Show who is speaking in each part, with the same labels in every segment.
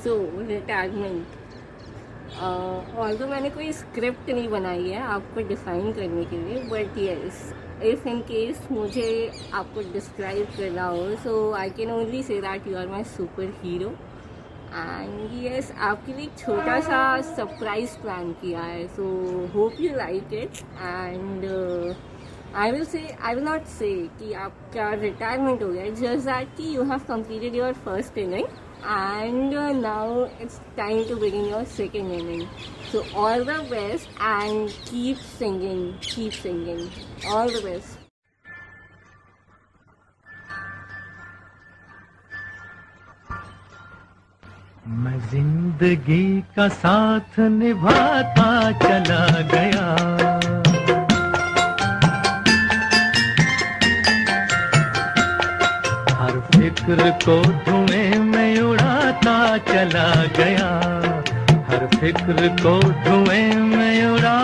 Speaker 1: सो retirement, although मैंने कोई script नहीं बनाई है आपको डिफ़ाइन करने के लिए, but yes if in case मुझे आपको डिस्क्राइब करना हो, so I can only say that you are my super hero. And yes, आपके लिए एक छोटा सा सरप्राइज प्लान किया है, so hope you like it. And I will not say कि आपका रिटायरमेंट हो गया, जस्ट दैट कि you have completed your first inning and now it's time to begin your second inning. So all the best and keep singing. All the best.
Speaker 2: मैं जिंदगी का साथ निभाता चला गया, हर फिक्र को धुएं में उड़ाता चला गया, हर फिक्र को धुएं में उड़ा।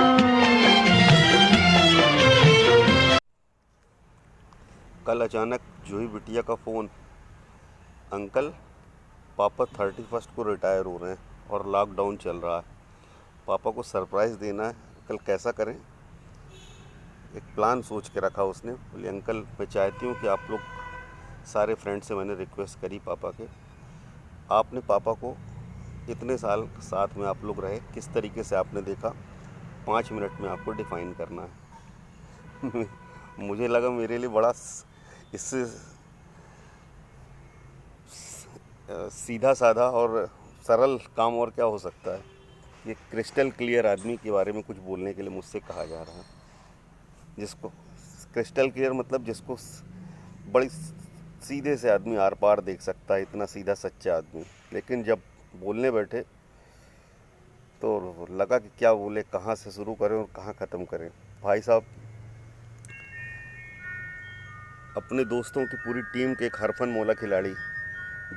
Speaker 3: कल अचानक जूही बिटिया का फ़ोन, अंकल पापा 31 को रिटायर हो रहे हैं और लॉकडाउन चल रहा है, पापा को सरप्राइज़ देना है, कल कैसा करें। एक प्लान सोच के रखा उसने। बोले अंकल मैं चाहती हूँ कि आप लोग सारे फ्रेंड से मैंने रिक्वेस्ट करी पापा के, आपने पापा को इतने साल साथ में आप लोग रहे, किस तरीके से आपने देखा, 5 मिनट में आपको डिफ़ाइन करना है। मुझे लगा मेरे लिए बड़ा इससे सीधा साधा और सरल काम और क्या हो सकता है। ये क्रिस्टल क्लियर आदमी के बारे में कुछ बोलने के लिए मुझसे कहा जा रहा है, जिसको क्रिस्टल क्लियर मतलब जिसको बड़ी सीधे से आदमी आर पार देख सकता है, इतना सीधा सच्चा आदमी। लेकिन जब बोलने बैठे तो लगा कि क्या बोले, कहाँ से शुरू करें और कहाँ ख़त्म करें। भाई साहब अपने दोस्तों की पूरी टीम के एक हरफन मौला खिलाड़ी,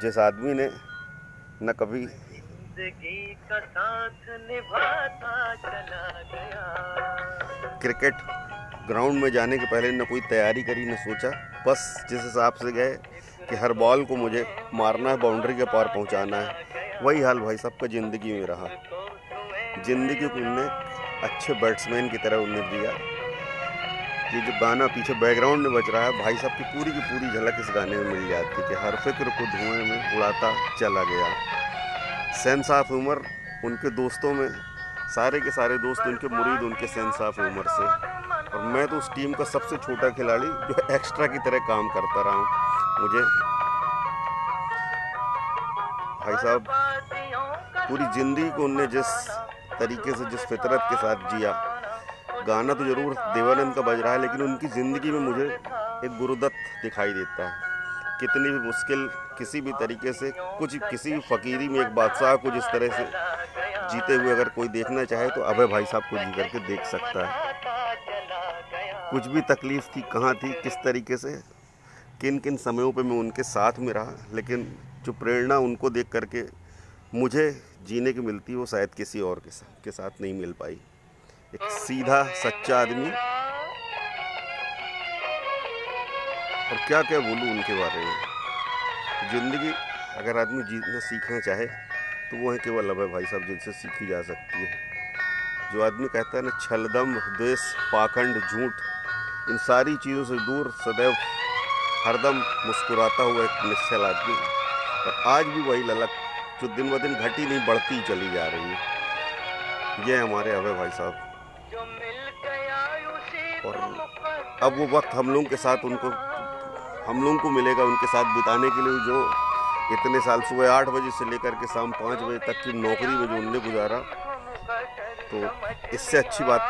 Speaker 3: जिस आदमी ने न कभी जिंदगी का साथ निभाता चला गया, क्रिकेट ग्राउंड में जाने के पहले न कोई तैयारी करी, न सोचा, बस जिस हिसाब से गए कि हर बॉल को मुझे मारना है, बाउंड्री के पार पहुंचाना है, वही हाल भाई साहब का ज़िंदगी में रहा। ज़िंदगी को उनने अच्छे बैट्समैन की तरह उन्हें दिया। ये जो गाना पीछे बैकग्राउंड में बज रहा है, भाई साहब की पूरी झलक इस गाने में मिल जाती कि हर फिक्र को धुएं में उड़ाता चला गया। सेंस ऑफ ह्यूमर उनके दोस्तों में, सारे के सारे दोस्त उनके मुरीद उनके सेंस ऑफ ह्यूमर से, और मैं तो उस टीम का सबसे छोटा खिलाड़ी जो एक्स्ट्रा की तरह काम करता रहा हूँ। मुझे भाई साहब पूरी ज़िंदगी को उनने जिस तरीके से, जिस फितरत के साथ जिया। गाना तो ज़रूर देवानंद का बज रहा है, लेकिन उनकी ज़िंदगी में मुझे एक गुरुदत्त दिखाई देता है। कितनी भी मुश्किल किसी भी तरीके से, कुछ किसी भी फ़कीरी में एक बादशाह को जिस तरह से जीते हुए अगर कोई देखना चाहे तो अभय भाई साहब को जी करके देख सकता है। कुछ भी तकलीफ़ थी, कहाँ थी, किस तरीके से, किन किन समयों पे मैं उनके साथ में रहा, लेकिन जो प्रेरणा उनको देख करके मुझे जीने की मिलती वो शायद किसी और के साथ नहीं मिल पाई। एक सीधा सच्चा आदमी, और क्या क्या बोलूँ उनके बारे में। ज़िंदगी अगर आदमी जीना सीखना चाहे तो वो है केवल अभय भाई साहब, जिनसे सीखी जा सकती है। जो आदमी कहता है ना, छलदम द्वेष पाखंड झूठ, इन सारी चीज़ों से दूर सदैव हरदम मुस्कुराता हुआ एक निश्चल आदमी। और आज भी वही ललक जो दिन ब दिन घटी नहीं बढ़ती चली जा रही है। ये हमारे अभय भाई साहब। और अब वो वक्त हम लोगों के साथ हम लोगों को मिलेगा उनके साथ बिताने के लिए, जो इतने साल सुबह 8 बजे से लेकर के शाम 5 बजे तक की नौकरी में जो उनने गुजारा, तो इससे अच्छी बात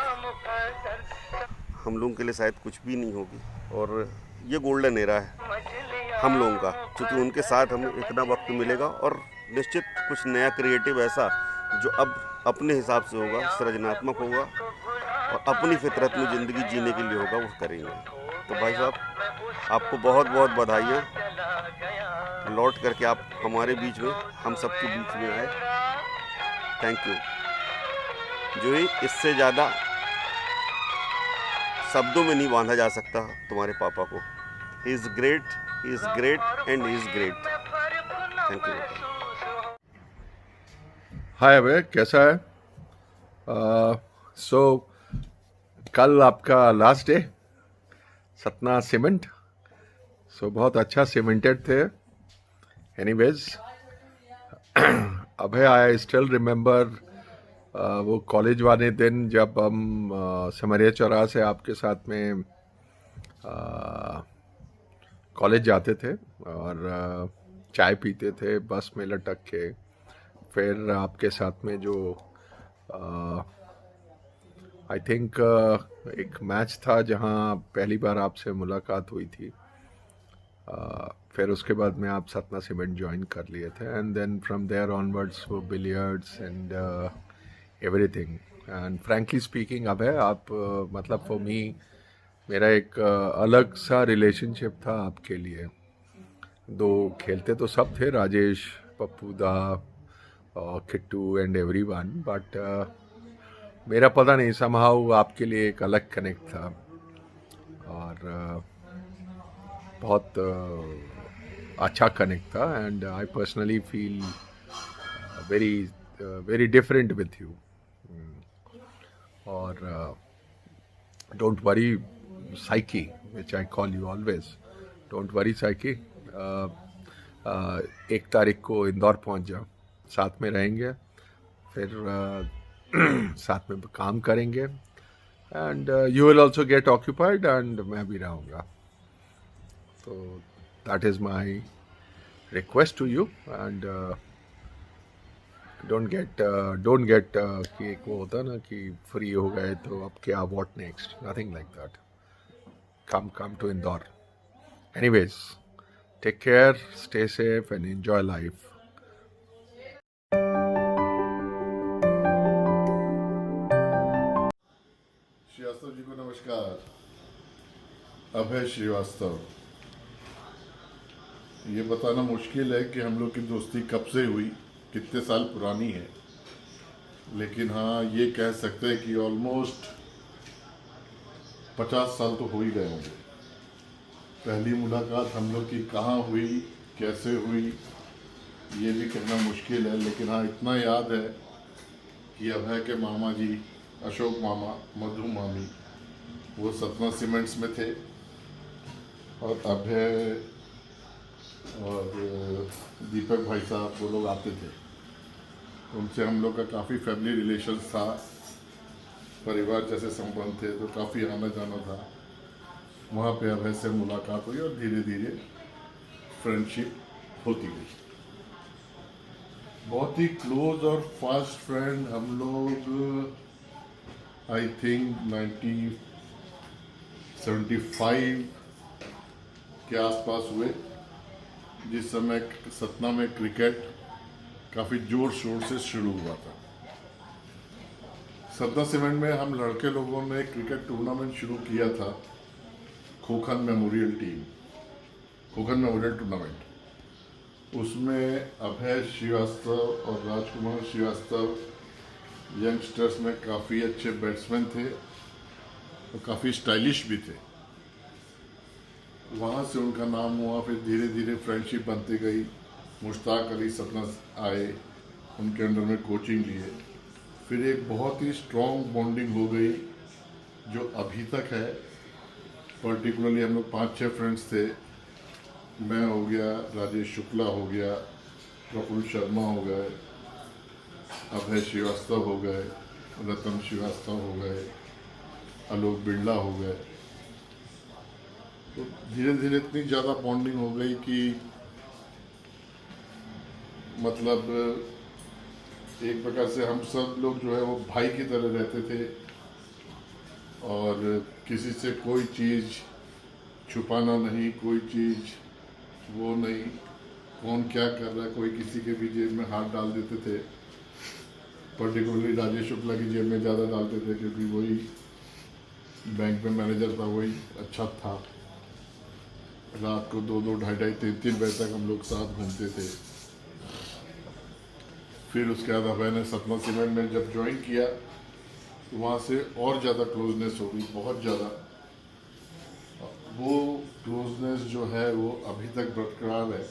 Speaker 3: हम लोगों के लिए शायद कुछ भी नहीं होगी। और ये गोल्डन एरा है हम लोगों का, क्योंकि उनके साथ हमें इतना वक्त मिलेगा, और निश्चित कुछ नया क्रिएटिव ऐसा जो अब अपने हिसाब से होगा, सृजनात्मक होगा और अपनी फितरत में ज़िंदगी जीने के लिए होगा, वो करेंगे। तो भाई साहब आपको बहुत बहुत बधाइयाँ, लौट करके आप हमारे बीच में, हम सबके बीच में आए। Thank you. जो ही इससे ज़्यादा शब्दों में नहीं बांधा जा सकता तुम्हारे पापा को। He is great and he is great. Thank you.
Speaker 4: Hi Abhay, कैसा है? सो कल आपका last day Satna cement. So बहुत अच्छा सीमेंटेड थे। Anyways, Abhay, I still remember वो कॉलेज वाले दिन जब हम समरिया चौराहा से आपके साथ में कॉलेज जाते थे और चाय पीते थे बस में लटक के। फिर आपके साथ में जो आई थिंक एक मैच था जहां पहली बार आपसे मुलाकात हुई थी। फिर उसके बाद में आप सतना सीमेंट ज्वाइन कर लिए थे and then from there onwards वो billiards and everything. And frankly speaking Abhay, आप मतलब फॉर मी मेरा एक अलग सा रिलेशनशिप था आपके लिए। दो खेलते तो सब थे, राजेश, पप्पू दा, किट्टू एंड एवरीवन, बट मेरा पता नहीं, समहाउ आपके लिए एक अलग कनेक्ट था और बहुत अच्छा कनेक्ट था। And I personally feel very very different with you. और don't worry psyche, which I call you always, don't worry psyche. 1 तारीख को इंदौर पहुंच जाओ, साथ में रहेंगे, फिर साथ में काम करेंगे and you will also get occupied and मैं भी रहूँगा। तो that is my request to you and don't get कि एक वो होता ना कि फ्री हो गए तो अब क्या, what next, nothing like that. Come to Indore. Anyways, take care, stay safe and enjoy life.
Speaker 5: Shrivastava ji को नमस्कार। अभय श्रीवास्तव। ये बताना मुश्किल है कि हम लोग की दोस्ती कब से हुई, कितने साल पुरानी है, लेकिन हाँ ये कह सकते हैं कि ऑलमोस्ट 50 साल तो हो ही गए होंगे। पहली मुलाकात हम लोग की कहाँ हुई, कैसे हुई, ये भी कहना मुश्किल है, लेकिन हाँ इतना याद है कि अभय के मामा जी, अशोक मामा, मधु मामी, वो सतना सीमेंट्स में थे और अभय और दीपक भाई साहब वो लोग आते थे। उनसे हम लोग का काफ़ी फैमिली रिलेशंस था, परिवार जैसे संबंध थे, तो काफ़ी आना जाना था। वहाँ पे अभय से मुलाकात हुई और धीरे धीरे फ्रेंडशिप होती गई। बहुत ही क्लोज और फास्ट फ्रेंड हम लोग आई थिंक 1975 के आसपास हुए, जिस समय सतना में क्रिकेट काफ़ी जोर शोर से शुरू हुआ था। सतना सीमेंट में हम लड़के लोगों ने क्रिकेट टूर्नामेंट शुरू किया था, खोखन मेमोरियल टूर्नामेंट। उसमें अभय श्रीवास्तव और राजकुमार श्रीवास्तव यंगस्टर्स में काफ़ी अच्छे बैट्समैन थे और काफ़ी स्टाइलिश भी थे। वहाँ से उनका नाम हुआ, फिर धीरे धीरे फ्रेंडशिप बनती गई। मुश्ताक अली सतना आए, उनके अंडर में कोचिंग लिए, फिर एक बहुत ही स्ट्रॉन्ग बॉन्डिंग हो गई जो अभी तक है। पर्टिकुलरली हम लोग 5-6 फ्रेंड्स थे। मैं हो गया, राजेश शुक्ला हो गया, प्रफुल्ल शर्मा हो गए, अभय श्रीवास्तव हो गए, रतन श्रीवास्तव हो गए, आलोक बिरला हो गए। तो धीरे धीरे इतनी ज़्यादा बॉन्डिंग हो गई कि मतलब एक प्रकार से हम सब लोग जो है वो भाई की तरह रहते थे और किसी से कोई चीज़ छुपाना नहीं, कोई चीज़ वो नहीं, कौन क्या कर रहा है, कोई किसी के भी जेब में हाथ डाल देते थे। पर्टिकुलरली राजेश शुक्ला की जेब में ज़्यादा डालते थे क्योंकि वही बैंक में मैनेजर था, वही अच्छा था। रात को 2-2, 2:30, 3-3 बजे तक हम लोग साथ घूमते थे। फिर उसके बाद अभय ने सतना सीमेंट में जब ज्वाइन किया तो वहाँ से और ज़्यादा क्लोजनेस हो गई, बहुत ज़्यादा। वो क्लोजनेस जो है वो अभी तक बरकरार है।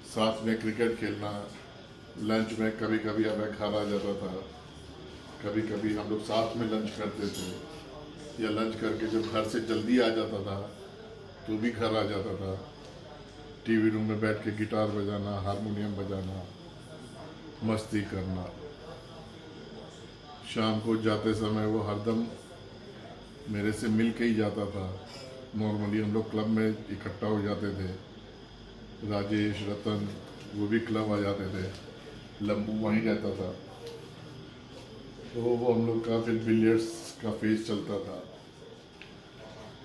Speaker 5: साथ में क्रिकेट खेलना, लंच में कभी कभी अभय घर आ जाता था, कभी कभी हम लोग साथ में लंच करते थे, या लंच करके जब घर से जल्दी आ जाता था तो भी घर आ जाता था। टीवी रूम में बैठ के गिटार बजाना, हारमोनियम बजाना, मस्ती करना। शाम को जाते समय वो हरदम मेरे से मिल के ही जाता था। नॉर्मली हम लोग क्लब में इकट्ठा हो जाते थे, राजेश, रतन वो भी क्लब आ जाते थे, लंबू वहीं रहता था। तो वो हम लोग का फिर बिलियर्ड्स का फेज चलता था।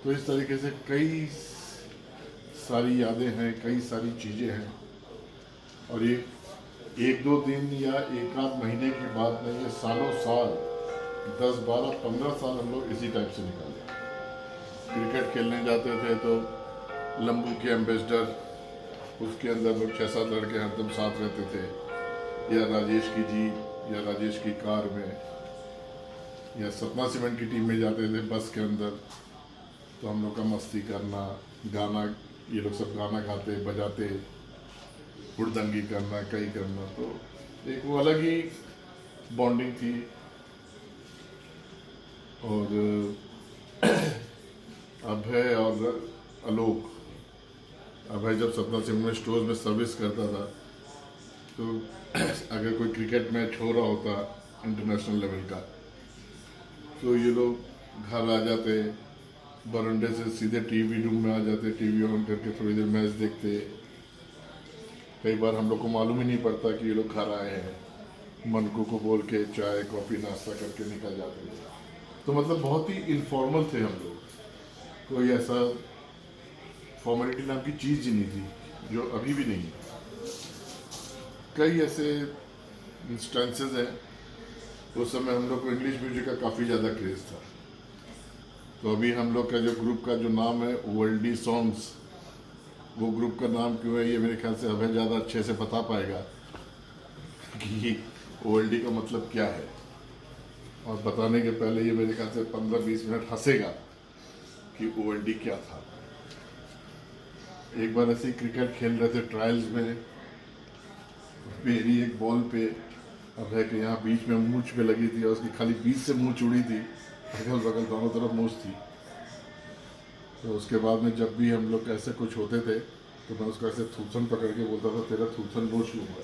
Speaker 5: तो इस तरीके से कई सारी यादें हैं, कई सारी चीज़ें हैं, और ये एक दो दिन या एक आध महीने की बात नहीं है, सालों साल 10, 12, 15 साल हम लोग इसी टाइप से निकाले। क्रिकेट खेलने जाते थे तो लंबू के एम्बेसडर, उसके अंदर लोग 6-7 लड़के हरदम साथ रहते थे, या राजेश की जीप या राजेश की कार में, या सतना सीमेंट की टीम में जाते थे बस के अंदर। तो हम लोग का मस्ती करना, गाना, ये लोग सब गाना गाते बजाते, हुड़दंगी करना, कई करना। तो एक वो अलग ही बॉन्डिंग थी। और अभय और आलोक, अभय जब सतना सीमेंट स्टोर्स में सर्विस करता था तो अगर कोई क्रिकेट मैच हो रहा होता इंटरनेशनल लेवल का, तो ये लोग घर आ जाते, बरंडे से सीधे टीवी रूम में आ जाते, टीवी ऑन करके थोड़ी देर मैच देखते। कई बार हम लोग को मालूम ही नहीं पड़ता कि ये लोग घर आए हैं, मनकू को बोल के चाय कॉफ़ी नाश्ता करके निकल जाते थे। तो मतलब बहुत ही इनफॉर्मल थे हम लोग, कोई ऐसा फॉर्मेलिटी नाम की चीज़ ही नहीं थी, जो अभी भी नहीं है। कई ऐसे इंस्टेंसेस हैं। उस समय हम लोग को इंग्लिश म्यूजिक का काफ़ी ज़्यादा क्रेज़ था। तो अभी हम लोग का जो ग्रुप का जो नाम है वर्ल्डी सॉन्ग्स, वो ग्रुप का नाम क्यों है ये मेरे ख्याल से अभय ज़्यादा अच्छे से बता पाएगा कि वर्ल्डी का मतलब क्या है। और बताने के पहले ये मेरे ख्याल से 15-20 मिनट हंसेगा कि वर्ल्डी क्या था। एक बार ऐसे ही क्रिकेट खेल रहे थे ट्रायल्स में, मेरी एक बॉल पे अभय के यहाँ बीच में मूंछ पे लगी थी, और उसकी खाली बीच से मूंछ उड़ी थी, अगल बगल दोनों तरफ मूंछ थी। तो उसके बाद में जब भी हम लोग ऐसे कुछ होते थे तो मैं उसको ऐसे थूथन पकड़ के बोलता था, तेरा थूथन नोच लूँगा।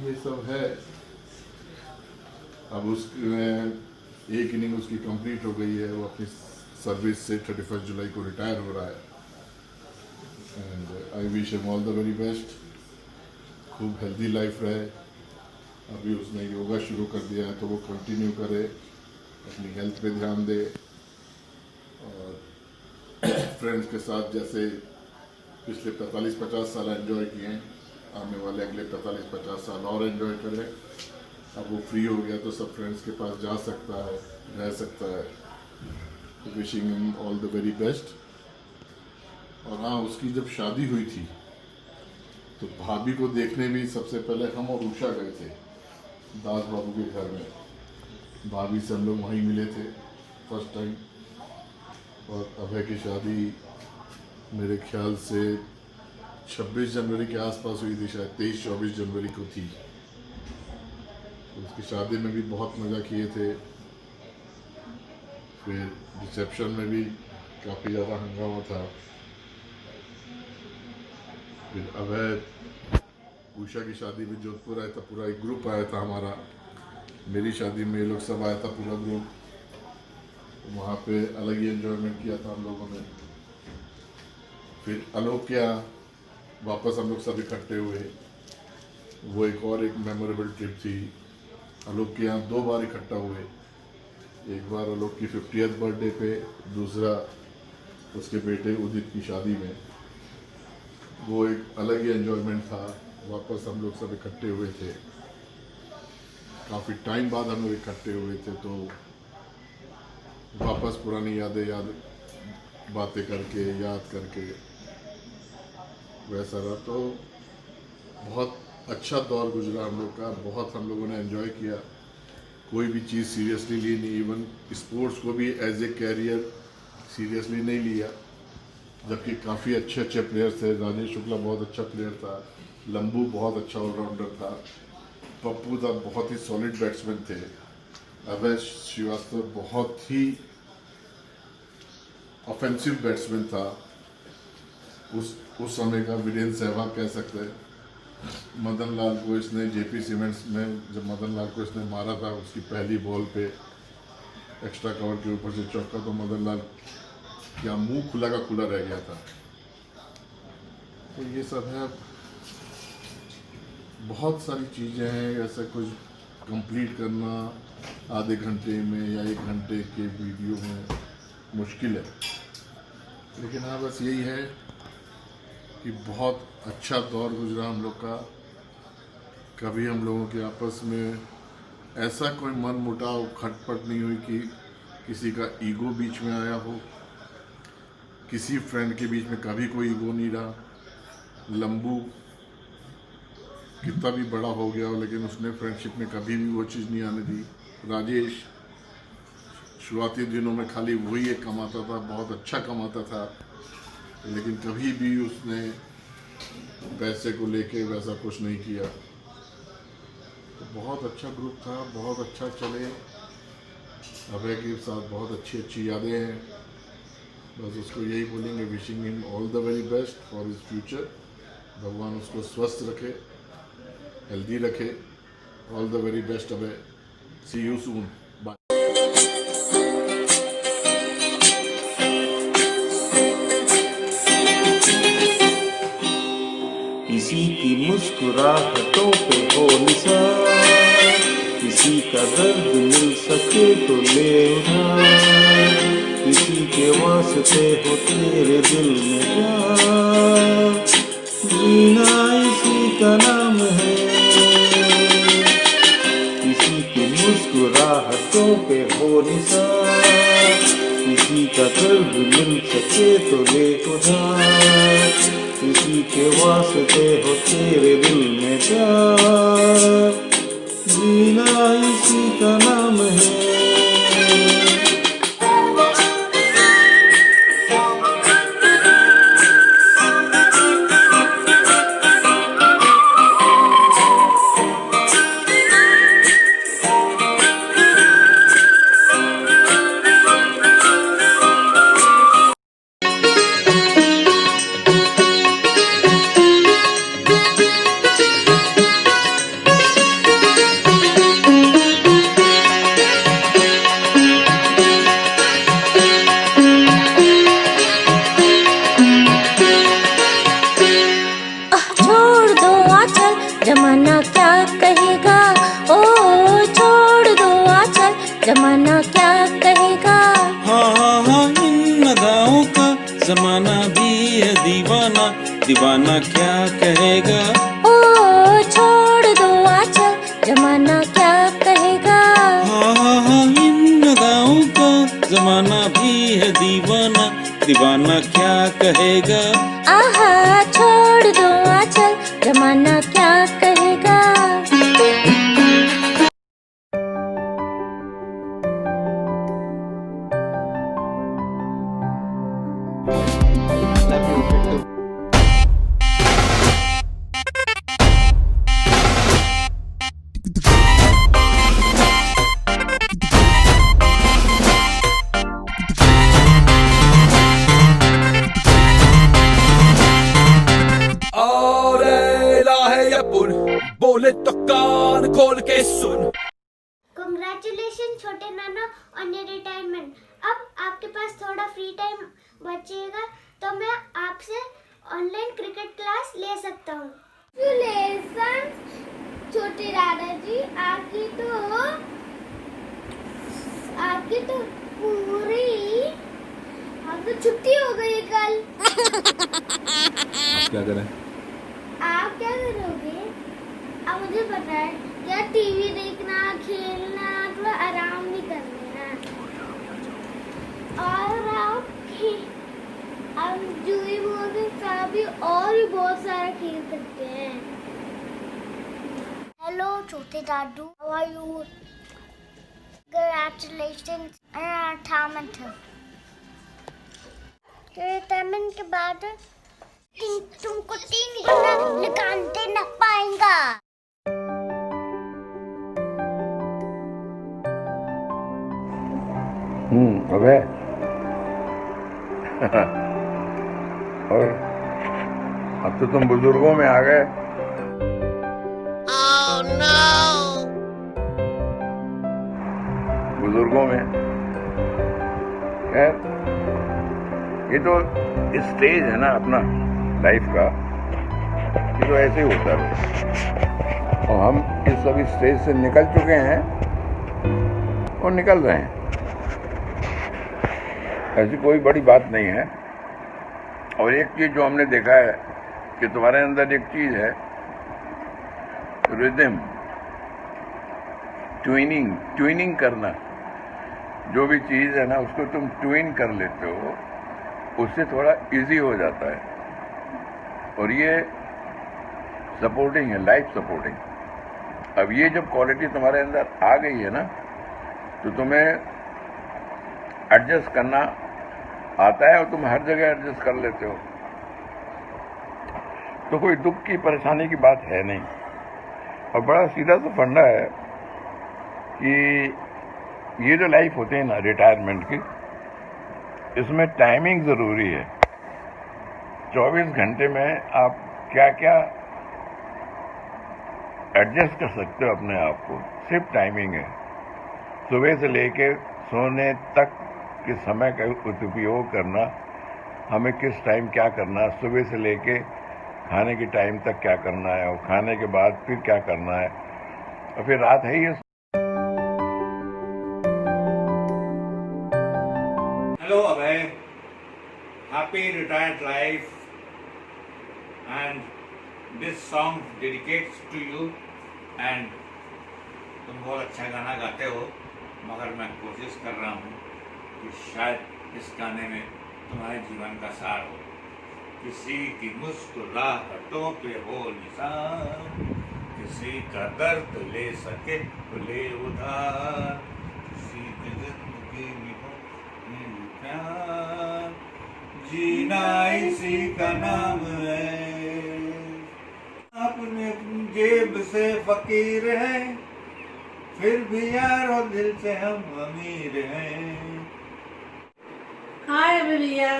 Speaker 5: ये सब है। अब उसमें एक इनिंग उसकी कंप्लीट हो गई है, वो अपनी सर्विस से 31 जुलाई को रिटायर हो रहा है। And I wish him all the very best. खूब हेल्दी लाइफ रहे। अभी उसने योगा शुरू कर दिया है तो वो कंटिन्यू करे, अपनी हेल्थ पे ध्यान दे, और फ्रेंड्स के साथ जैसे पिछले 45-50 साल एंजॉय किए हैं, आने वाले अगले 45-50 साल और एंजॉय करें। अब वो फ्री हो गया तो सब फ्रेंड्स के पास जा सकता है, रह सकता है। तो wishing him all the very best. और हाँ, उसकी जब शादी हुई थी तो भाभी को देखने भी सबसे पहले हम और उषा गए थे दास बाबू के घर में। भाभी से हम लोग वहीं मिले थे फर्स्ट टाइम। और अभय की शादी मेरे ख्याल से 26 जनवरी के आसपास हुई थी, शायद 23-24 जनवरी को थी। तो उसकी शादी में भी बहुत मज़ा किए थे। फिर रिसेप्शन में भी काफ़ी ज़्यादा हंगामा था। फिर अभय उषा की शादी में जोधपुर आया था, पूरा एक ग्रुप आया था हमारा। मेरी शादी में ये लोग सब आया था, पूरा ग्रुप। वहाँ पे अलग ही एंजॉयमेंट किया था हम लोगों ने। फिर आलोक के यहाँ वापस हम लोग सब इकट्ठे हुए, वो एक और एक मेमोरेबल ट्रिप थी। आलोक के यहाँ 2 बार इकट्ठा हुए, एक बार आलोक की 50th बर्थडे पे, दूसरा उसके बेटे उदित की शादी में। वो एक अलग ही एंजॉयमेंट था। वापस हम लोग सब इकट्ठे हुए थे, काफ़ी टाइम बाद हम लोग इकट्ठे हुए थे। तो वापस पुरानी यादें बातें करके, याद करके वैसा रहा। तो बहुत अच्छा दौर गुजरा हम लोग का, बहुत हम लोगों ने एंजॉय किया। कोई भी चीज़ सीरियसली ली नहीं, इवन स्पोर्ट्स को भी एज ए कैरियर सीरियसली नहीं लिया। जबकि काफ़ी अच्छे प्लेयर्स थे। राजेश शुक्ला बहुत अच्छा प्लेयर था, लंबू बहुत अच्छा ऑलराउंडर था, पप्पू था बहुत ही सॉलिड बैट्समैन थे, अभय श्रीवास्तव बहुत ही ऑफेंसिव बैट्समैन था, उस समय का वीरेंद्र सहवाग कह सकते हैं। मदन लाल को इसने जेपी सीमेंट्स में जब मदन लाल को इसने मारा था उसकी पहली बॉल पे एक्स्ट्रा कवर के ऊपर से चौका, तो मदन लाल क्या मुंह खुला का खुला रह गया था। तो ये सब है, बहुत सारी चीज़ें हैं, ऐसा कुछ कंप्लीट करना आधे घंटे में या 1 घंटे के वीडियो में मुश्किल है। लेकिन हाँ बस यही है कि बहुत अच्छा दौर गुजरा हम लोग का। कभी हम लोगों के आपस में ऐसा कोई मन मुटाव खटपट नहीं हुई कि किसी का ईगो बीच में आया हो। किसी फ्रेंड के बीच में कभी कोई ईगो नहीं रहा। लंबू कितना भी बड़ा हो गया हो लेकिन उसने फ्रेंडशिप में कभी भी वो चीज़ नहीं आने दी। राजेश शुरुआती दिनों में खाली वही एक कमाता था, बहुत अच्छा कमाता था, लेकिन कभी भी उसने पैसे को लेके वैसा कुछ नहीं किया। तो बहुत अच्छा ग्रुप था, बहुत अच्छा चले। अभय के साथ बहुत अच्छी अच्छी यादें हैं। बस उसको यही बोलेंगे, wishing him all the very best for his future. भगवान उसको स्वस्थ रखे, हेल्दी रखे। All the very best Abhay, see you soon, bye.
Speaker 6: किसी की मुस्कुराहटों पे हो निसार, किसी का दर्द मिल सके तो ले उधार, किसी के वास्ते हो तेरे दिल में प्यार, जीना इसी का नाम है। किसी की मुस्कुराहटों पे हो निसार, किसी का दर्द मिल सके तो ले उधार, किसी के वास्ते हो तेरे दिल में प्यार, जीना इसी का नाम है।
Speaker 7: जमाना क्या कहेगा, ओ छोड़ दो आंचल, जमाना क्या कहेगा।
Speaker 8: हाँ हाँ हाँ, इन अदाओं का जमाना भी है दीवाना, दीवाना क्या कहेगा।
Speaker 7: ओ छोड़ दो आंचल, जमाना क्या कहेगा।
Speaker 8: हाँ हाँ हाँ, इन अदाओं का जमाना भी है दीवाना, दीवाना क्या कहेगा।
Speaker 7: आहा छोड़ दो आंचल, जमाना क्या कहेगा।
Speaker 9: बोले तो कान खोल के सुन।
Speaker 10: Congratulations छोटे नाना on your retirement। अब आपके पास थोड़ा फ्री टाइम बचेगा तो मैं आपसे ऑनलाइन क्रिकेट क्लास ले सकता हूँ। Congratulations छोटे दादाजी, आपकी तो पूरी आपको छुट्टी हो गई कल।
Speaker 9: क्या करें?
Speaker 10: आप क्या करोगे? अब मुझे पता है, क्या टीवी देखना, खेलना, थोड़ा आराम भी करना है। और आप जूही बोल के साथ भी और भी बहुत सारा खेल सकते हैं। हेलो छोटे दादू, how are you? Congratulations retirement के बाद तुमको 3 गुना निकालते ना।
Speaker 11: अब तो तुम बुजुर्गों में आ गए। बुजुर्गों में खैर ये तो स्टेज है ना अपना लाइफ का, ये तो ऐसे ही होता है। और हम इस सब स्टेज से निकल चुके हैं और निकल रहे हैं, ऐसी कोई बड़ी बात नहीं है। और एक चीज जो हमने देखा है कि तुम्हारे अंदर एक चीज है, रिदम, ट्यूनिंग करना। जो भी चीज है ना उसको तुम ट्यून कर लेते हो, उससे थोड़ा इजी हो जाता है। और ये सपोर्टिंग है, लाइफ सपोर्टिंग। अब ये जब क्वालिटी तुम्हारे अंदर आ गई है ना, तो तुम्हें एडजस्ट करना आता है और तुम हर जगह एडजस्ट कर लेते हो, तो कोई दुख की परेशानी की बात है नहीं। और बड़ा सीधा सा फंडा है कि ये जो लाइफ होती है ना रिटायरमेंट की, इसमें टाइमिंग जरूरी है। 24 घंटे में आप क्या क्या एडजस्ट कर सकते हो अपने आप को, सिर्फ टाइमिंग है। सुबह से लेके सोने तक के समय का उपयोग करना, हमें किस टाइम क्या करना है, सुबह से लेके खाने के टाइम तक क्या करना है, और खाने के बाद फिर क्या करना है, और फिर रात है ही।
Speaker 12: Hello Abhay, happy retired life, and this song dedicates to you, and तुम बहुत अच्छा गाना गाते हो, मगर मैं कोशिश कर रहा हूँ कि शायद इस गाने में तुम्हारे जीवन का सार हो। किसी की मुस्कुराहटों पे हो निशान, किसी का दर्द ले सके तो ले उधार, किसी की जिंदगी में हो प्यार, जीना इसी का नाम है। अपने जेब से फकीर हैं, फिर भी यारो दिल से हम अमीर हैं।
Speaker 13: हाय भैया,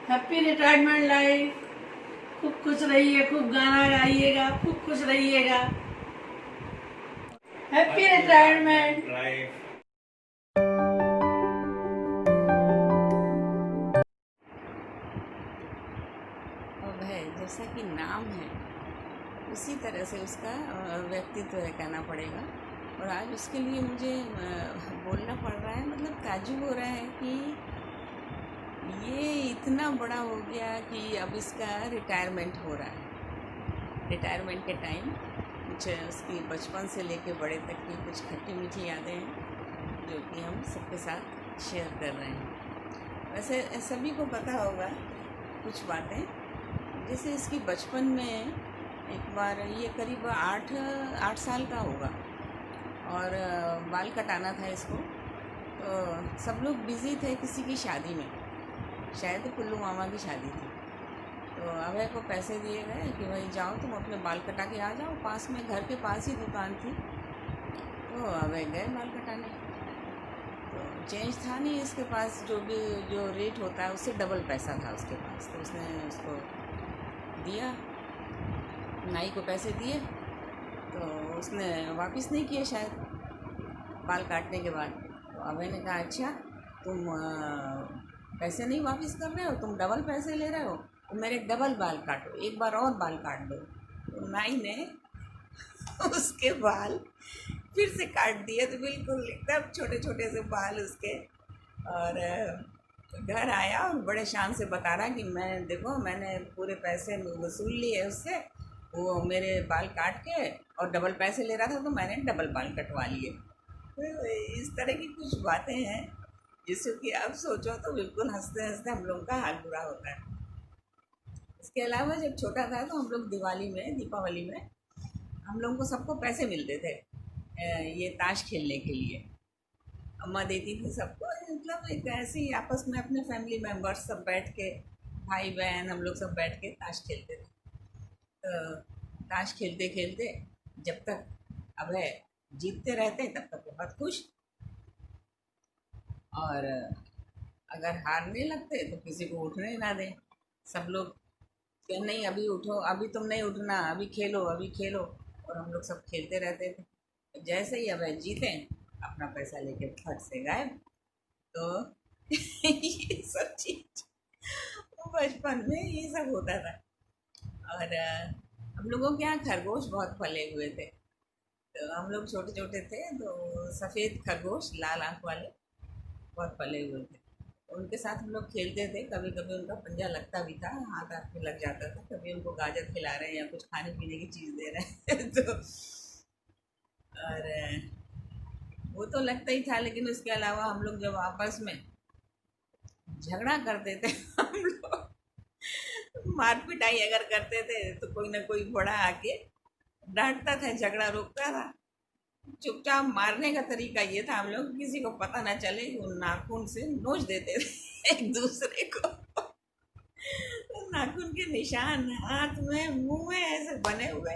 Speaker 13: हैप्पी रिटायरमेंट लाइफ। खूब खुश रहिए, खूब गाना गाइएगा, खूब खुश रहिएगा। Happy retirement
Speaker 12: life.
Speaker 14: अभय जैसा कि नाम है उसी तरह से उसका व्यक्तित्व है, कहना पड़ेगा। और आज उसके लिए मुझे बोलना पड़ रहा है, मतलब ताज्जुब हो रहा है कि ये इतना बड़ा हो गया कि अब इसका रिटायरमेंट हो रहा है। रिटायरमेंट के टाइम कुछ उसकी बचपन से लेके बड़े तक की कुछ खट्टी मीठी यादें हैं जो कि हम सबके साथ शेयर कर रहे हैं। वैसे सभी को पता होगा कुछ बातें, जैसे इसकी बचपन में एक बार, ये करीब 8 साल का होगा और बाल कटाना था इसको, तो सब लोग बिज़ी थे किसी की शादी में, शायद पुल्लू मामा की शादी थी। तो अभय को पैसे दिए गए कि भाई जाओ तुम अपने बाल कटा के आ जाओ, पास में घर के पास ही दुकान थी। तो अभय गए बाल कटाने, तो चेंज था नहीं इसके पास, जो रेट होता है उससे डबल पैसा था उसके पास। तो उसने उसको दिया, नाई को पैसे दिए, तो उसने वापस नहीं किए शायद बाल काटने के बाद। तो अभय ने कहा अच्छा तुम पैसे नहीं वापस कर रहे हो, तुम डबल पैसे ले रहे हो, तो मेरे डबल बाल काटो, एक बार और बाल काट दो। तो नाई ने उसके बाल फिर से काट दिए, तो बिल्कुल एकदम छोटे छोटे से बाल उसके। और घर आया और बड़े शान से बता रहा कि मैं देखो मैंने पूरे पैसे वसूल लिए उससे, वो मेरे बाल काट के और डबल पैसे ले रहा था तो मैंने डबल बाल कटवा लिए। तो इस तरह की कुछ बातें हैं जिससे कि अब सोचो तो बिल्कुल हंसते हंसते हम लोग का हाल बुरा होता है। इसके अलावा जब छोटा था तो हम लोग दीपावली में हम लोगों को सबको पैसे मिलते थे ये ताश खेलने के लिए। अम्मा देती थी सबको, मतलब एक ऐसे ही आपस में अपने फैमिली मेम्बर्स सब बैठ के, भाई बहन हम लोग सब बैठ के ताश खेलते थे। तो ताश खेलते खेलते जब तक अभय जीतते रहते तब तक बहुत खुश, और अगर हारने लगते तो किसी को उठने ना दें। सब लोग कि नहीं अभी उठो, अभी तुम नहीं उठना, अभी खेलो, अभी खेलो। और हम लोग सब खेलते रहते थे। जैसे ही अब जीते अपना पैसा लेके फट से गायब। तो ये सब चीज बचपन में ये सब होता था। और हम लोगों के यहाँ खरगोश बहुत पले हुए थे। तो हम लोग छोटे छोटे थे तो सफ़ेद खरगोश लाल आँख वाले बहुत पले हुए थे। उनके साथ हम लोग खेलते थे। कभी कभी उनका पंजा लगता भी था, हाथ हाथ में लग जाता था। कभी उनको गाजर खिला रहे हैं या कुछ खाने पीने की चीज़ दे रहे हैं तो और वो तो लगता ही था। लेकिन उसके अलावा हम लोग जब आपस में झगड़ा करते थे हम लोग मार पिटाई अगर करते थे तो कोई ना कोई बड़ा आके डांटता था, झगड़ा रोकता था। चुपचाप मारने का तरीका ये था, हम लोग किसी को पता ना चले वो नाखून से नोच देते थे एक दूसरे को। नाखून के निशान हाथ में मुंह में ऐसे बने हुए।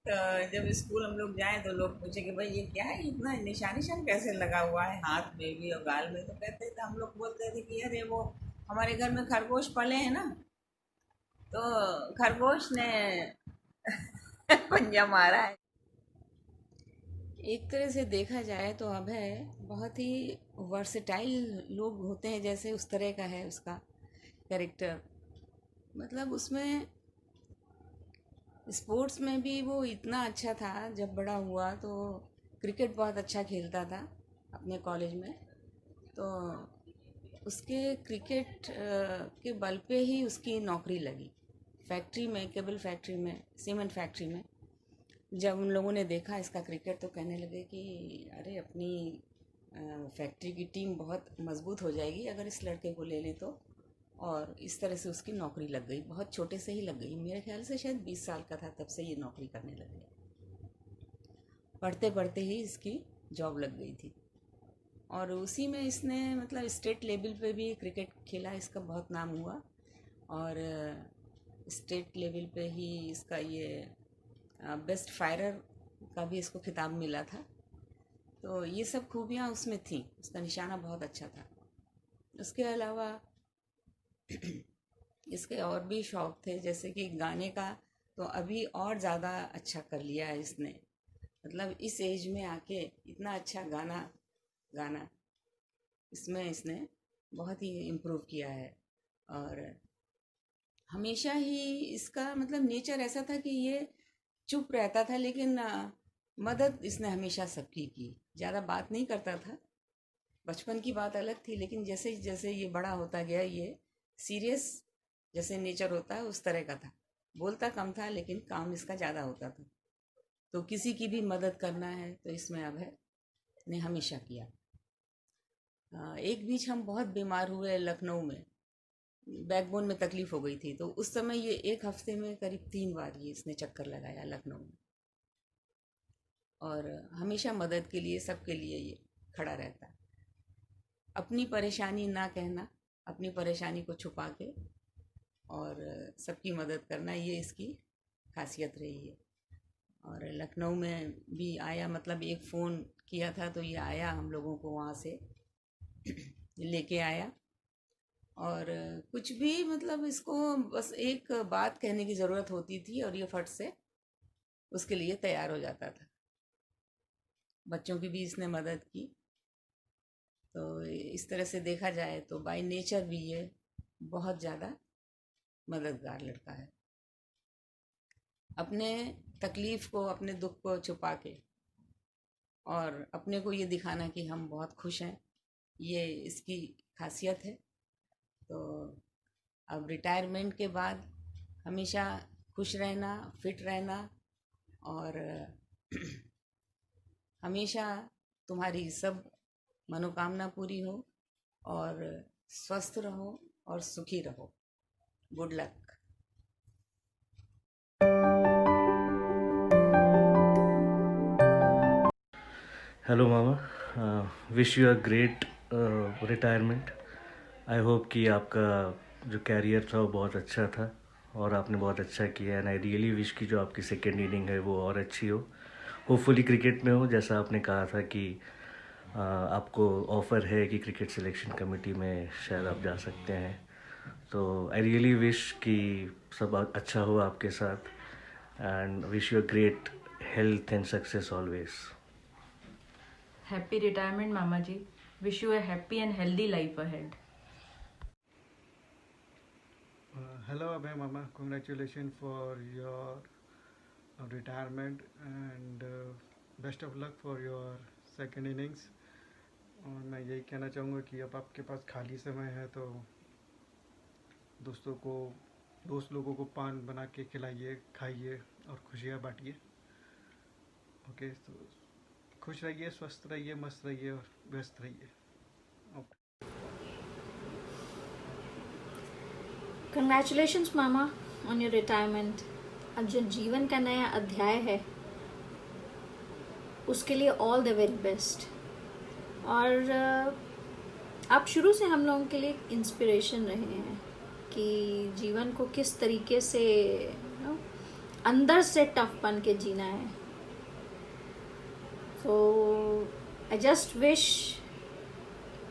Speaker 14: तो जब स्कूल हम लोग जाएं तो लोग पूछे कि भाई ये क्या है, इतना निशान कैसे लगा हुआ है हाथ में भी और गाल में। तो कहते थे, हम लोग बोलते थे कि अरे वो हमारे घर में खरगोश पले हैं ना, तो खरगोश ने पंजा मारा है। एक तरह से देखा जाए तो अभय बहुत ही वर्सेटाइल लोग होते हैं, जैसे उस तरह का है उसका कैरेक्टर। मतलब उसमें स्पोर्ट्स में भी वो इतना अच्छा था। जब बड़ा हुआ तो क्रिकेट बहुत अच्छा खेलता था अपने कॉलेज में। तो उसके क्रिकेट के बल पे ही उसकी नौकरी लगी फैक्ट्री में, केबल फैक्ट्री में, सीमेंट फैक्ट्री में। जब उन लोगों ने देखा इसका क्रिकेट तो कहने लगे कि अरे अपनी फैक्ट्री की टीम बहुत मजबूत हो जाएगी अगर इस लड़के को ले लें तो। और इस तरह से उसकी नौकरी लग गई। बहुत छोटे से ही लग गई, मेरे ख्याल से शायद 20 साल का था तब से ये नौकरी करने लग गया। पढ़ते पढ़ते ही इसकी जॉब लग गई थी। और उसी में इसने मतलब स्टेट लेवल पे भी क्रिकेट खेला, इसका बहुत नाम हुआ। और स्टेट लेवल पे ही इसका ये बेस्ट फायरर का भी इसको खिताब मिला था। तो ये सब खूबियाँ उसमें थी, उसका निशाना बहुत अच्छा था। उसके अलावा इसके और भी शौक़ थे, जैसे कि गाने का तो अभी और ज़्यादा अच्छा कर लिया है इसने। मतलब इस एज में आके इतना अच्छा गाना इसमें इसने बहुत ही इम्प्रूव किया है। और हमेशा ही इसका मतलब नेचर ऐसा था कि ये चुप रहता था, लेकिन मदद इसने हमेशा सबकी की। ज़्यादा बात नहीं करता था, बचपन की बात अलग थी, लेकिन जैसे जैसे ये बड़ा होता गया ये सीरियस जैसे नेचर होता है उस तरह का था। बोलता कम था लेकिन काम इसका ज़्यादा होता था। तो किसी की भी मदद करना है तो इसमें अभय ने हमेशा किया। एक बीच हम बहुत बीमार हुए लखनऊ में, बैकबोन में तकलीफ़ हो गई थी। तो उस समय ये एक हफ्ते में करीब 3 बार ये इसने चक्कर लगाया लखनऊ में। और हमेशा मदद के लिए, सबके लिए ये खड़ा रहता। अपनी परेशानी ना कहना, अपनी परेशानी को छुपा के और सबकी मदद करना, ये इसकी खासियत रही है। और लखनऊ में भी आया, मतलब एक फ़ोन किया था तो ये आया, हम लोगों को वहाँ से लेके आया। और कुछ भी मतलब इसको बस एक बात कहने की ज़रूरत होती थी और ये फट से उसके लिए तैयार हो जाता था। बच्चों की भी इसने मदद की। तो इस तरह से देखा जाए तो बाय नेचर भी ये बहुत ज़्यादा मददगार लड़का है। अपने तकलीफ़ को, अपने दुख को छुपा के और अपने को ये दिखाना कि हम बहुत खुश हैं, ये इसकी खासियत है। तो अब रिटायरमेंट के बाद हमेशा खुश रहना, फिट रहना और हमेशा तुम्हारी सब मनोकामना पूरी हो और स्वस्थ रहो और सुखी रहो। Good luck.
Speaker 2: Hello mama, wish you a great retirement. I hope कि आपका जो कैरियर था वो बहुत अच्छा था और आपने बहुत अच्छा किया। एंड आई रियली विश कि जो आपकी सेकेंड इनिंग है वो और अच्छी हो, होपफुली क्रिकेट में हो। जैसा आपने कहा था कि आपको ऑफ़र है कि क्रिकेट सिलेक्शन कमेटी में शायद आप जा सकते हैं, तो आई रियली विश कि सब अच्छा हो आपके साथ, and wish you a great health and success always.
Speaker 15: Happy retirement मामा ji, wish you a happy and healthy life ahead.
Speaker 16: Hello Abhay Mama, congratulations for your retirement and best of luck for your second innings। और मैं यही कहना चाहूँगा कि अब आपके पास खाली समय है तो दोस्त लोगों को पान बना के खिलाइए, खाइए और खुशियाँ बांटिए। ओके, तो खुश रहिए, स्वस्थ रहिए, मस्त रहिए और व्यस्त रहिए।
Speaker 17: Congratulations mama on your retirement. अब जो जीवन का नया अध्याय है उसके लिए ऑल द वेरी बेस्ट। और आप शुरू से हम लोगों के लिए इंस्पिरेशन रहे हैं कि जीवन को किस तरीके से अंदर से टफ बन के जीना है। तो I just wish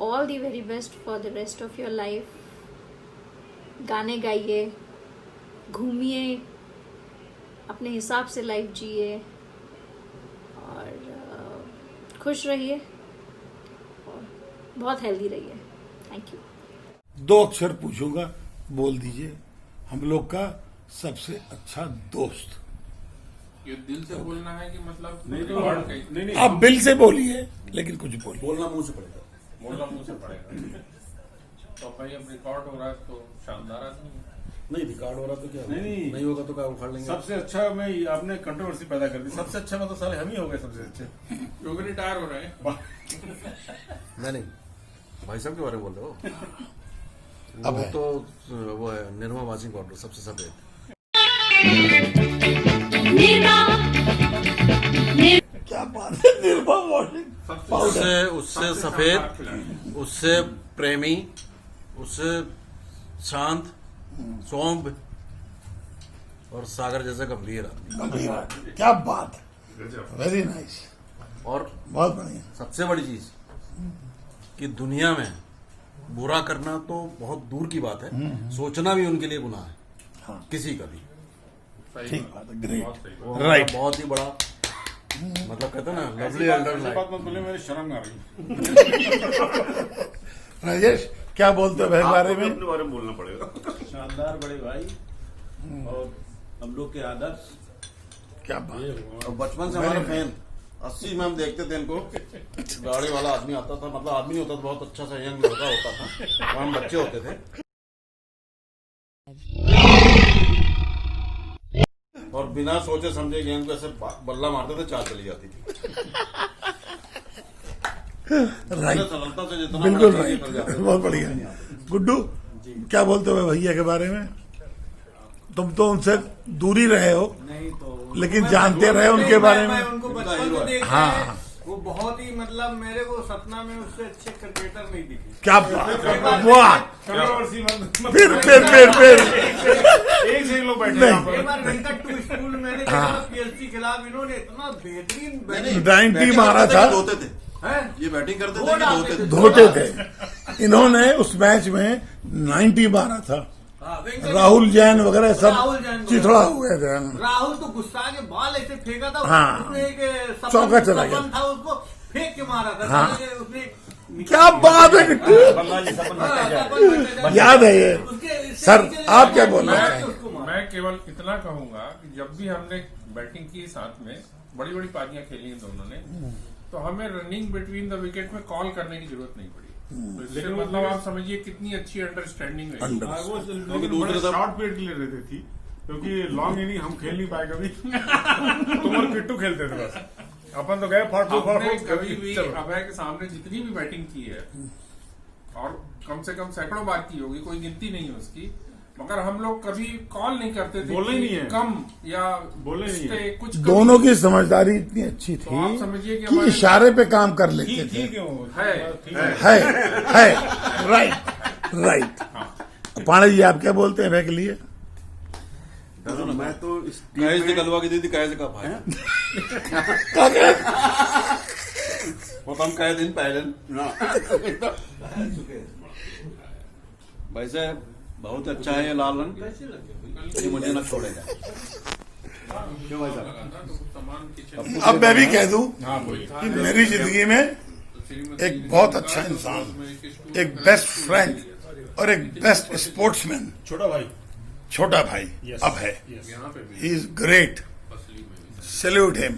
Speaker 17: all the very best for the rest of your life. गाने गाइए, घूमिए, अपने हिसाब से लाइफ जिए और खुश रहिए और बहुत हेल्दी रहिए। Thank you.
Speaker 18: 2 अक्षर पूछूंगा, बोल दीजिए। हम लोग का सबसे अच्छा दोस्त।
Speaker 19: ये दिल से बोलना है कि मतलब
Speaker 18: नहीं, आप दिल से बोलिए, लेकिन कुछ बोलिए।
Speaker 19: बोलना मुंह से पड़ेगा। तो भाई अब रिकॉर्ड हो रहा है तो शानदार आदमी है।
Speaker 20: नहीं रिकॉर्ड हो रहा तो क्या
Speaker 19: नहीं
Speaker 20: होगा तो क्या उखाड़ लेंगे।
Speaker 19: सबसे अच्छा में आपने कंट्रोवर्सी पैदा कर दी। सबसे अच्छा मतलब साले हम ही हो गए सबसे अच्छे, क्योंकि रिटायर हो रहे हैं।
Speaker 20: नहीं भाई साहब के बारे में बोल रहे हो।
Speaker 18: अब
Speaker 20: वो तो वो है निर्मा वाशिंग पाउडर सबसे सफेद।
Speaker 18: क्या बात है, निर्मा वाशिंग
Speaker 20: उससे सफेद, उससे प्रेमी, उससे शांत, सौंप और सागर जैसा गंभीर आदमी।
Speaker 18: क्या बात है, वेरी नाइस।
Speaker 20: और
Speaker 18: बहुत बढ़िया।
Speaker 20: सबसे बड़ी चीज कि दुनिया में बुरा करना तो बहुत दूर की बात है, सोचना भी उनके लिए गुनाह है।
Speaker 18: हाँ।
Speaker 20: किसी का भी।
Speaker 18: ठीक बात है, ग्रेट,
Speaker 20: राइट। बहुत ही बड़ा मतलब कहते हैं ना, लवली एल्डर लाइफ।
Speaker 19: बात मत बोले, मेरे शर्म आ रही।
Speaker 18: राजेश क्या बोलते हो भाई बारे में?
Speaker 3: अपने बारे में बोलना पड़ेगा।
Speaker 21: शानदार बड़े भाई और हम लोग के आदर्श। क्या
Speaker 18: बात।
Speaker 20: और बचपन से हमारे फैन 80 में हम देखते थे इनको। गाड़ी वाला आदमी आता था, मतलब आदमी नहीं होता था, बहुत अच्छा सा यंग लड़का होता था और हम बच्चे होते थे और बिना सोचे समझे गेम को ऐसे बल्ला मारते थे, चाल चली जाती थी।
Speaker 18: राइट,
Speaker 20: सरलता से जितना
Speaker 18: बिल्कुल राइट, बहुत बढ़िया। गुड्डू क्या बोलते हो भैया के बारे में? तुम तो उनसे दूरी रहे हो,
Speaker 21: नहीं तो
Speaker 18: लेकिन जानते रहे उनके बारे में।
Speaker 21: उनको बचपन से देखा
Speaker 18: हाँ
Speaker 21: है। वो बहुत ही मतलब मेरे को सपना में उससे अच्छे क्रिकेटर नहीं दिखे।
Speaker 18: क्या बात, वाह। फिर
Speaker 19: एक से लोग बैठे
Speaker 18: नहीं।
Speaker 21: एक बार वेंकट टू स्कूल मैंने देखा, पीएससी के खिलाफ इन्होंने इतना बेहतरीन
Speaker 18: 90 मारा था।
Speaker 20: ये बैटिंग करते थे,
Speaker 18: धोते थे। इन्होंने उस मैच में 90 मारा था। राहुल जैन वगैरह सब चिथड़ा हो गए थे।
Speaker 21: राहुल तो गुस्सा के बाल ऐसे फेंका था।
Speaker 18: हाँ।
Speaker 21: उसने एक
Speaker 18: चौका चला गया
Speaker 21: था, उसको फेंक के मारा था।
Speaker 18: हाँ।
Speaker 21: उसने
Speaker 18: क्या बात है किट्टू, याद है ये। सर आप क्या बोलना चाहेंगे?
Speaker 19: मैं केवल इतना कहूंगा कि जब भी हमने बैटिंग की साथ में बड़ी बड़ी पारियां खेली हैं दोनों ने, तो हमें रनिंग बिटवीन द विकेट में कॉल करने की जरूरत नहीं पड़ी। तो इससे मतलब आप समझिए कितनी अच्छी अंडरस्टैंडिंग है। वो शॉर्ट पीरियड के लिए रहती थी, क्योंकि लॉन्ग इनिंग हम खेल नहीं पाए कभी। तुम और किट्टू खेलते थे बस, अपन तो गए कभी भी अभय के सामने जितनी भी बैटिंग की है और कम से कम सैकड़ों बार की होगी, कोई गिनती नहीं है उसकी, मगर हम लोग कभी कॉल नहीं करते थे, बोलना ही नहीं है,
Speaker 21: कम या
Speaker 19: बोलना नहीं है।
Speaker 21: कुछ
Speaker 18: दोनों की समझदारी इतनी अच्छी थी
Speaker 21: तो आप समझिए
Speaker 18: कि इशारे पे काम कर लेते थे। है राइट। पांडे जी आप क्या बोलते हैं के लिए?
Speaker 3: मैं तो इस
Speaker 20: कैसे निकलवा की दीदी, कैसे का भाई वो तो हम कहे दिन पहले भाई साहब
Speaker 21: बहुत अच्छा है ये लाल रंग, ये मुझे न छोड़ेगा। क्यों भाई साहब?
Speaker 18: अब मैं भी कह दूं कि मेरी जिंदगी में एक बहुत अच्छा इंसान, एक बेस्ट फ्रेंड और एक बेस्ट स्पोर्ट्समैन छोटा भाई अब है। He is great, salute him.